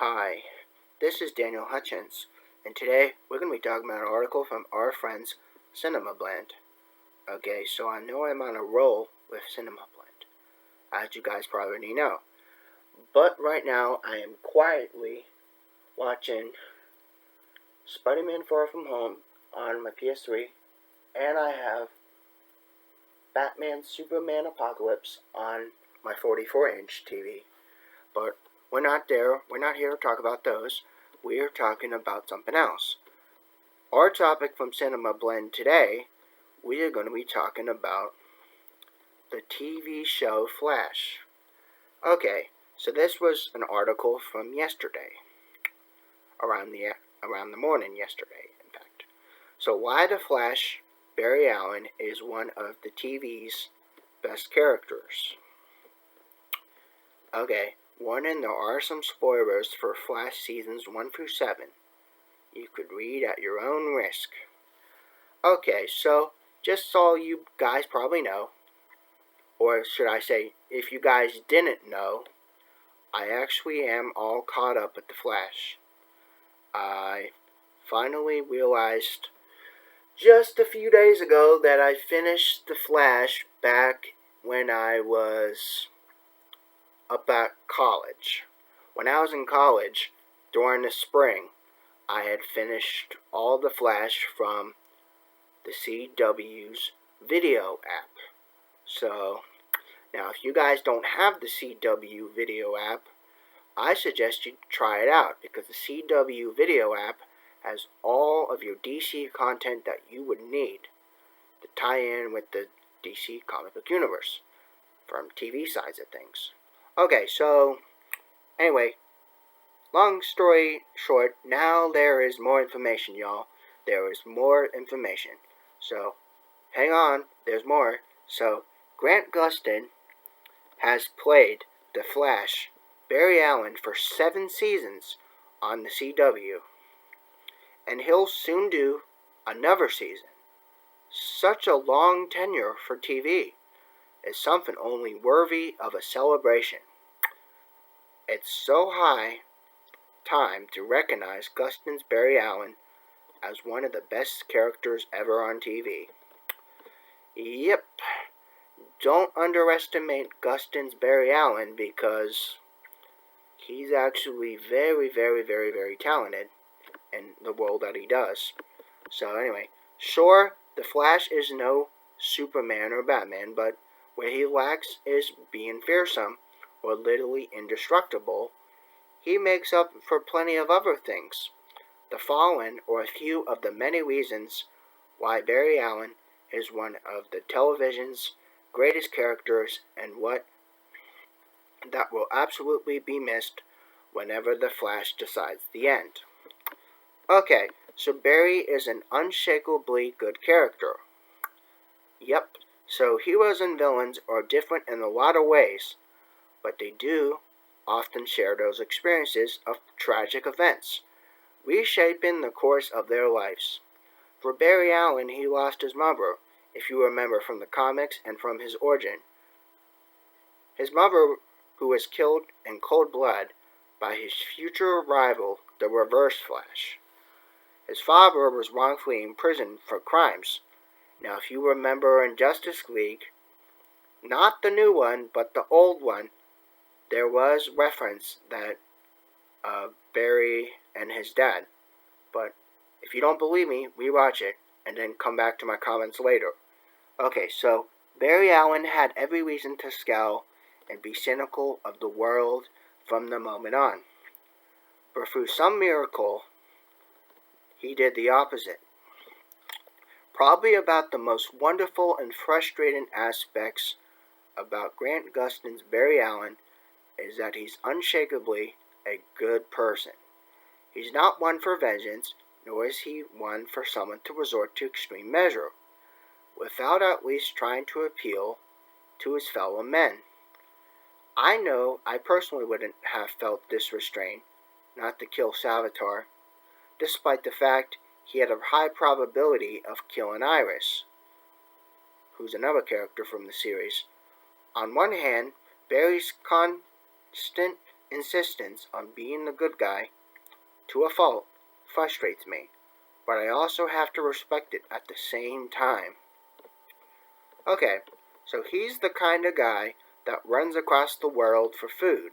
Hi, this is Daniel Hutchins, and today we're going to be talking about an article from our friends Cinema Blend. Okay, so I know I'm on a roll with Cinema Blend, as you guys probably already know. But right now I am quietly watching Spider-Man Far From Home on my PS3, and I have Batman Superman Apocalypse on my 44-inch TV. But we're not here to talk about those. We are talking about something else. Our topic from Cinema Blend today, we are going to be talking about the TV show Flash. Okay, so this was an article from yesterday, around the morning yesterday, in fact. So why the Flash, Barry Allen, is one of the TV's best characters. Okay, warning, there are some spoilers for Flash seasons 1 through 7. You could read at your own risk. Okay, so just so you guys probably know, or should I say, if you guys didn't know, I actually am all caught up with The Flash. I finally realized just a few days ago that I finished The Flash back when I was up at college. When I was in college, during the spring, I had finished all The Flash from the CW's video app. So, now if you guys don't have the CW video app, I suggest you try it out, because the CW video app has all of your DC content that you would need to tie in with the DC comic book universe from TV sides of things. Okay, so anyway, long story short, now there is more information, y'all. There is more information. So, hang on, there's more. So, Grant Gustin has played the Flash, Barry Allen, for 7 seasons on the CW. And he'll soon do another season. Such a long tenure for TV is something only worthy of a celebration. It's so high time to recognize Gustin's Barry Allen as one of the best characters ever on TV. Yep, don't underestimate Gustin's Barry Allen, because he's actually very, very, very, very talented in the role that he does. So anyway, sure, the Flash is no Superman or Batman, but what he lacks is being fearsome or literally indestructible. He makes up for plenty of other things. The following are a few of the many reasons why Barry Allen is one of the television's greatest characters, and what that will absolutely be missed whenever the Flash decides the end. Okay, so Barry is an unshakably good character. Yep, so heroes and villains are different in a lot of ways, but they do often share those experiences of tragic events, reshaping the course of their lives. For Barry Allen, he lost his mother, if you remember from the comics and from his origin. His mother, who was killed in cold blood by his future rival, the Reverse Flash. His father was wrongfully imprisoned for crimes. Now, if you remember in Justice League, not the new one, but the old one, there was reference that Barry and his dad. But if you don't believe me, rewatch it and then come back to my comments later. Okay, so Barry Allen had every reason to scowl and be cynical of the world from the moment on. But through some miracle, he did the opposite. Probably about the most wonderful and frustrating aspects about Grant Gustin's Barry Allen is that he's unshakably a good person. He's not one for vengeance, nor is he one for someone to resort to extreme measure, without at least trying to appeal to his fellow men. I know I personally wouldn't have felt this restraint not to kill Salvatore, despite the fact he had a high probability of killing Iris, who's another character from the series. On one hand, Barry's constant insistence on being the good guy, to a fault, frustrates me, but I also have to respect it at the same time. Okay, so he's the kind of guy that runs across the world for food.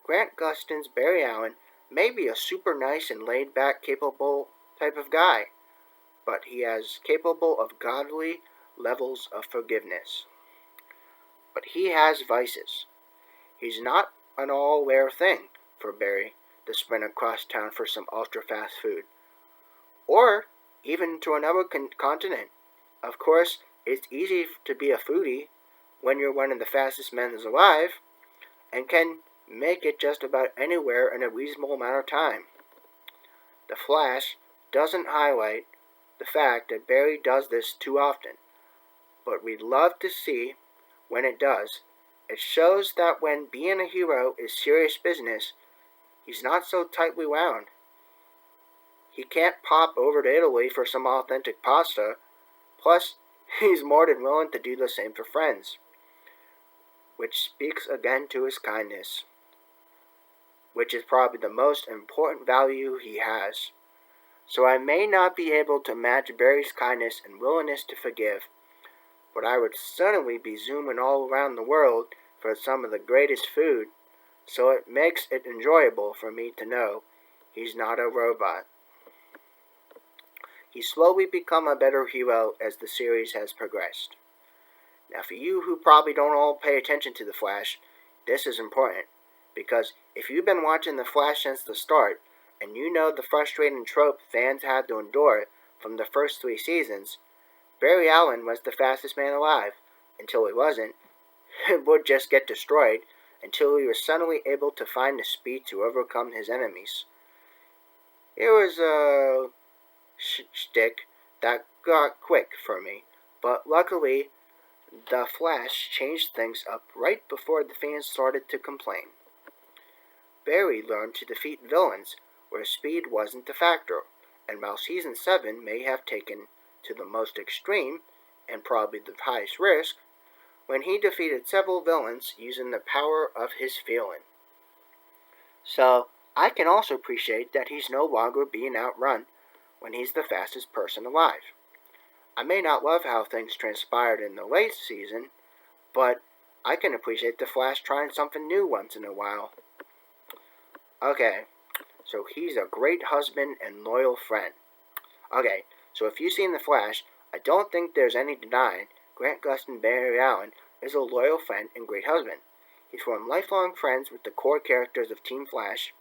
Grant Gustin's Barry Allen may be a super nice and laid-back, capable type of guy, but he is capable of godly levels of forgiveness. But he has vices. He's not an all-rare thing for Barry to sprint across town for some ultra-fast food, or even to another continent. Of course, it's easy to be a foodie when you're one of the fastest men alive, and can make it just about anywhere in a reasonable amount of time. The Flash doesn't highlight the fact that Barry does this too often, but we'd love to see when it does. It shows that when being a hero is serious business, he's not so tightly wound. He can't pop over to Italy for some authentic pasta, plus he's more than willing to do the same for friends, which speaks again to his kindness, which is probably the most important value he has. So I may not be able to match Barry's kindness and willingness to forgive, but I would certainly be zooming all around the world for some of the greatest food, so it makes it enjoyable for me to know he's not a robot. He's slowly become a better hero as the series has progressed. Now for you who probably don't all pay attention to The Flash, this is important, because if you've been watching The Flash since the start, and you know the frustrating trope fans had to endure from the first 3 seasons, Barry Allen was the fastest man alive, until he wasn't. It would just get destroyed, until he was suddenly able to find the speed to overcome his enemies. It was a shtick that got quick for me, but luckily, The Flash changed things up right before the fans started to complain. Barry learned to defeat villains where speed wasn't a factor, and while Season 7 may have taken to the most extreme, and probably the highest risk, when he defeated several villains using the power of his feeling. So, I can also appreciate that he's no longer being outrun when he's the fastest person alive. I may not love how things transpired in the late season, but I can appreciate the Flash trying something new once in a while. Okay, so he's a great husband and loyal friend. Okay, so if you've seen The Flash, I don't think there's any denying Grant Gustin Barry Allen is a loyal friend and great husband. He's formed lifelong friends with the core characters of Team Flash.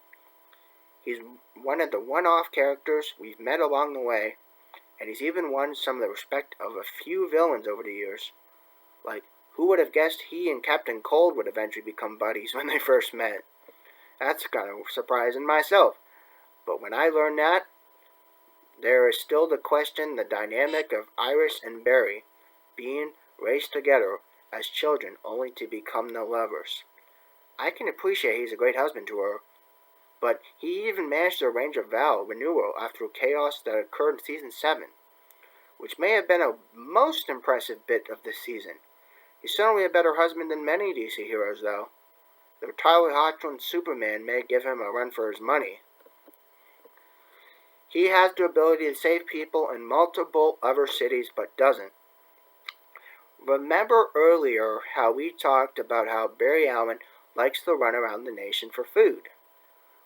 He's one of the one-off characters we've met along the way, and he's even won some of the respect of a few villains over the years. Like, who would have guessed he and Captain Cold would eventually become buddies when they first met? That's kind of surprising myself. But when I learned that, there is still the question, the dynamic of Iris and Barry being raised together as children only to become the lovers. I can appreciate he's a great husband to her, but he even managed to arrange a vow renewal after chaos that occurred in Season 7, which may have been a most impressive bit of this season. He's certainly a better husband than many DC heroes, though. The Tyler Hoechlin Superman may give him a run for his money. He has the ability to save people in multiple other cities, but doesn't. Remember earlier how we talked about how Barry Allen likes to run around the nation for food?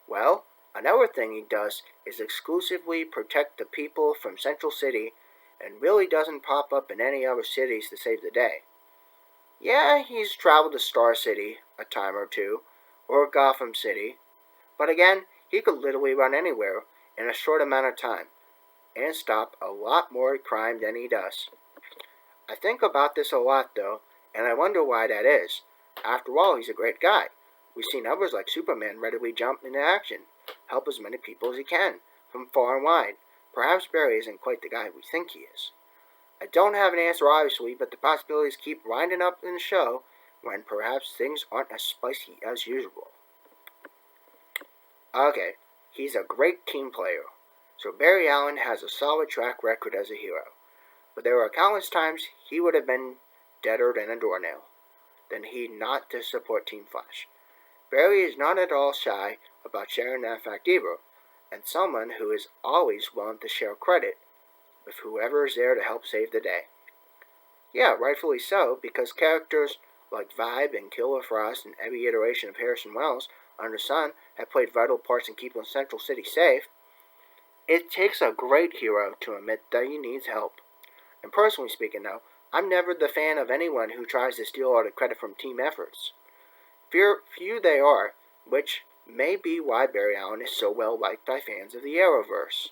Well, another thing he does is exclusively protect the people from Central City and really doesn't pop up in any other cities to save the day. Yeah, he's traveled to Star City a time or two, or Gotham City, but again, he could literally run anywhere in a short amount of time and stop a lot more crime than he does. I think about this a lot, though, and I wonder why that is. After all, he's a great guy. We've seen others like Superman readily jump into action, help as many people as he can, from far and wide. Perhaps Barry isn't quite the guy we think he is. I don't have an answer, obviously, but the possibilities keep winding up in the show when perhaps things aren't as spicy as usual. Okay, he's a great team player. So Barry Allen has a solid track record as a hero. But there are countless times he would have been deader than a doornail, than he not to support Team Flash. Barry is not at all shy about sharing that fact either, and someone who is always willing to share credit with whoever is there to help save the day. Yeah, rightfully so, because characters like Vibe and Killer Frost and every iteration of Harrison Wells under the sun have played vital parts in keeping Central City safe. It takes a great hero to admit that he needs help. And personally speaking, though, I'm never the fan of anyone who tries to steal all the credit from team efforts. Few they are, which may be why Barry Allen is so well liked by fans of the Arrowverse.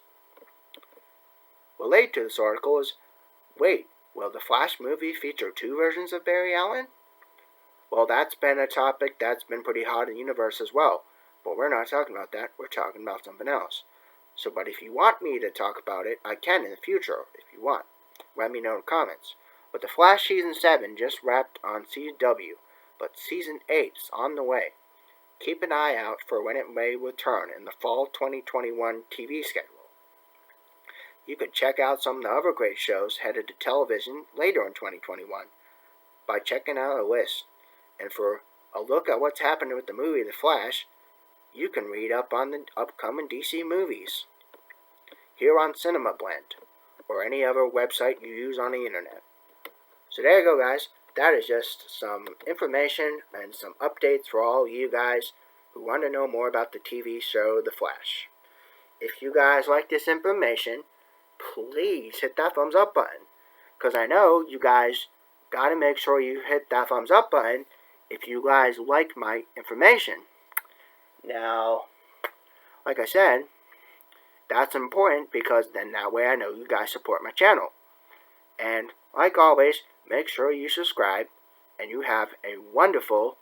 Related to this article is, wait, will the Flash movie feature 2 versions of Barry Allen? Well, that's been a topic that's been pretty hot in the universe as well, but we're not talking about that, we're talking about something else. But if you want me to talk about it, I can in the future, if you want. Let me know in the comments. But the Flash Season 7 just wrapped on CW, but Season 8's on the way. Keep an eye out for when it may return in the fall 2021 TV schedule. You can check out some of the other great shows headed to television later in 2021 by checking out a list. And for a look at what's happening with the movie The Flash, you can read up on the upcoming DC movies here on Cinema Blend or any other website you use on the internet. So there you go, guys. That is just some information and some updates for all you guys who want to know more about the TV show The Flash. If you guys like this information, please hit that thumbs up button, because I know you guys got to make sure you hit that thumbs up button if you guys like my information. Now, like I said, that's important because then that way I know you guys support my channel. And like always, make sure you subscribe and you have a wonderful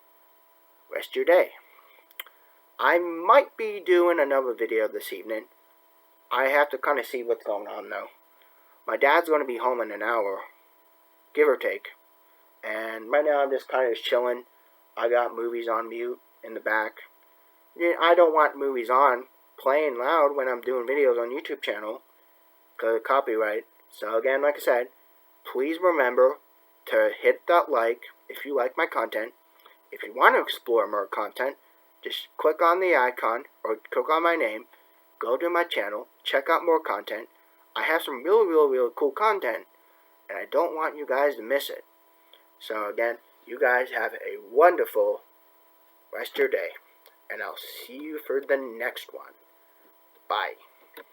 rest of your day. I might be doing another video this evening. I have to kind of see what's going on though. My dad's going to be home in an hour, give or take. And right now I'm just kind of chilling. I got movies on mute in the back. I don't want movies on playing loud when I'm doing videos on YouTube channel because of copyright. So again, like I said, please remember to hit that like if you like my content. If you want to explore more content, just click on the icon or click on my name, go to my channel, check out more content. I have some really cool content, and I don't want you guys to miss it. So again, you guys have a wonderful rest of your day, and I'll see you for the next one. Bye.